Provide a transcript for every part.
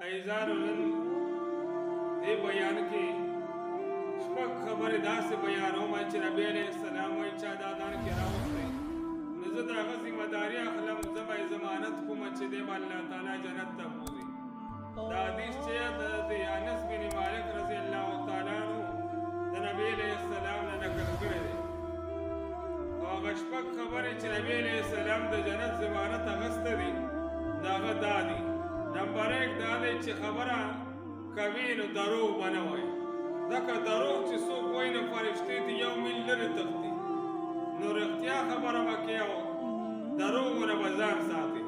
ایزانو نن دې بیان کې شپږ خبرې داسې بیانوم چې نبی علیه السلام وایي چا دا دان کې راوستی نو زه د هغه ذمهداري اخلم، زه به یې ضمانت کوم چې دی به الله تعالی جنت ته بوځي. دا حدیث چې د انس بن مالک رضی الله تعالی عنه د نبی علیه السلام نه نقل کړی دی. او هغه شپږ خبرې چې نبی علیه السلام د جنت ضمانت اخیستی دی د هغه دا دي. نمبر 1 دا دی چې خبره کوي نو دروغ به نه وایي، ځکه دروغ چې څوک وایي نو فرښتې ته یو میل لرې تښتي. نو رښتیا خبره به کوي او دروغونه به ځان ساتي.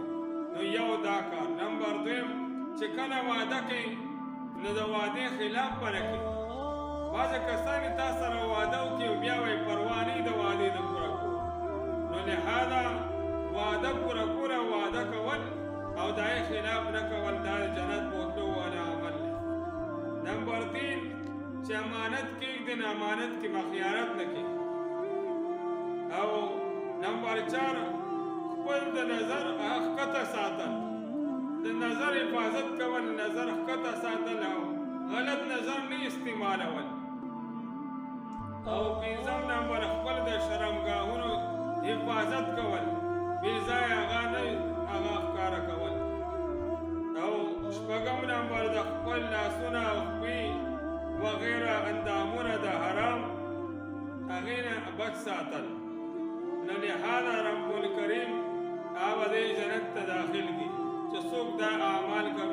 نو یو دا کار. نمبر 2 چې کله واده کوي نو د وعدې خلاف به نه کوي. بعضې کسان تا سره واده وکړي او بیا وایي پروا نه د وعدې د پوره کولو. نو لهذا وعده پوره کول او واده کول او د هغې خلاف نه کول دا د جنت بوتلو والا عمل دی. نمبر 3 چې امانت کېږدي نو امانت کې به خیانت نه کوي. او نمبر 4 خپل د نظر ښکته ساتل، د نظر حفاظت کول، نظر ښکته ساتل او غلط نظر نه استعمالول. او 5 نمبر خپل د شرمګاهونو حفاظت کول، بې ځایه هغه نه هغه ښکاره کول. او 6 نمبر د خپل لاسونه او خپې وغیره اندامونه د حرام هغې نه بچ ساتل. نو لهذا رب الکریم هغه به دې جنت ته داخل کړي چې څوک دا اعمال کوي